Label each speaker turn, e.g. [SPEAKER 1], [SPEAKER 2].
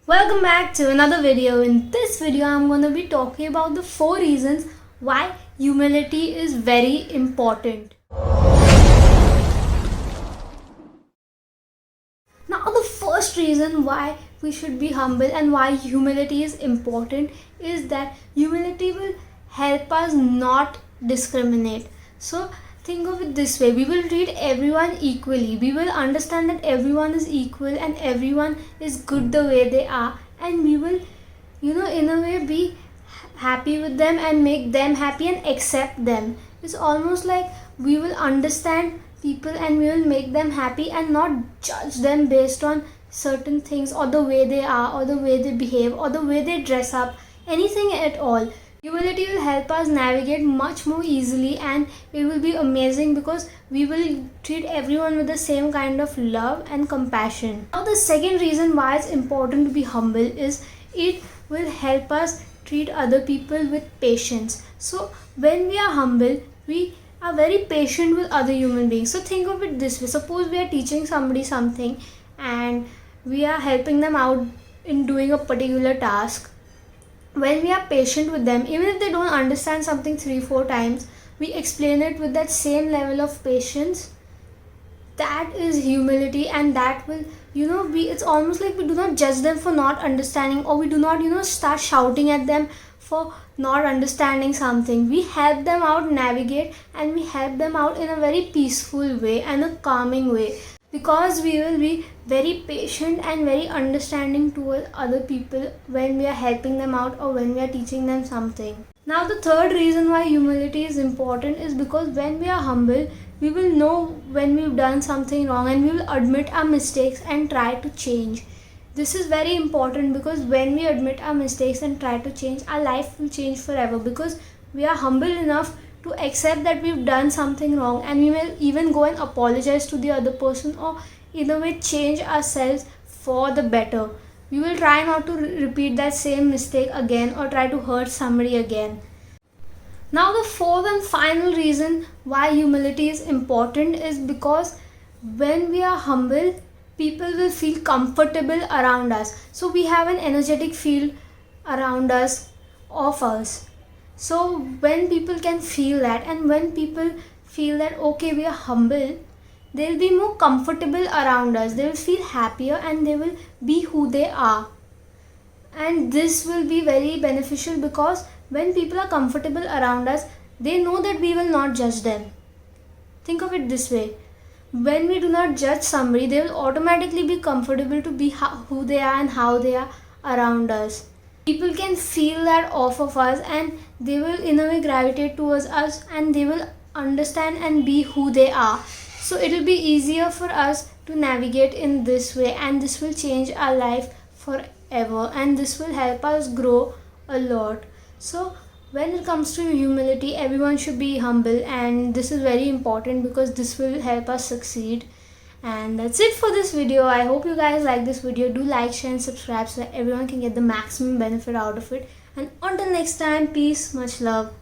[SPEAKER 1] Welcome back to another video. In this video, I'm going to be talking about the 4 reasons why humility is very important. Now, the first reason why we should be humble and why humility is important is that humility will help us not discriminate. So, think of it this way: we will treat everyone equally. We will understand that everyone is equal and everyone is good the way they are, and we will, in a way, be happy with them and make them happy and accept them. It's almost like we will understand people and we will make them happy and not judge them based on certain things or the way they are or the way they behave or the way they dress up, anything at all. Humility will help us navigate much more easily, and it will be amazing because we will treat everyone with the same kind of love and compassion. Now, the second reason why it's important to be humble is it will help us treat other people with patience. So, when we are humble, we are very patient with other human beings. So, think of it this way: suppose we are teaching somebody something and we are helping them out in doing a particular task. When we are patient with them, even if they don't understand something 3-4 times, we explain it with that same level of patience. That is humility, and that will, it's almost like we do not judge them for not understanding, or we do not, start shouting at them for not understanding something. We help them out navigate, and we help them out in a very peaceful way and a calming way, because we will be very patient and very understanding towards other people when we are helping them out or when we are teaching them something. Now, the third reason why humility is important is because when we are humble, we will know when we've done something wrong and we will admit our mistakes and try to change. This is very important because when we admit our mistakes and try to change, our life will change forever, because we are humble enough to accept that we've done something wrong, and we will even go and apologize to the other person, or in a way change ourselves for the better. We will try not to repeat that same mistake again or try to hurt somebody again. Now, the fourth and final reason why humility is important is because when we are humble, people will feel comfortable around us. So we have an energetic field around us, of us. So when people can feel that, and when people feel that okay, we are humble, they'll be more comfortable around us. They will feel happier and they will be who they are. And this will be very beneficial because when people are comfortable around us, they know that we will not judge them. Think of it this way: when we do not judge somebody, they will automatically be comfortable to be who they are and how they are around us. People can feel that off of us, and they will in a way gravitate towards us, and they will understand and be who they are. So it will be easier for us to navigate in this way, and this will change our life forever, and this will help us grow a lot. So when it comes to humility, everyone should be humble, and this is very important because this will help us succeed. And that's it for this video. I hope you guys like this video. Do like, share and subscribe so that everyone can get the maximum benefit out of it. And until next time, peace, much love.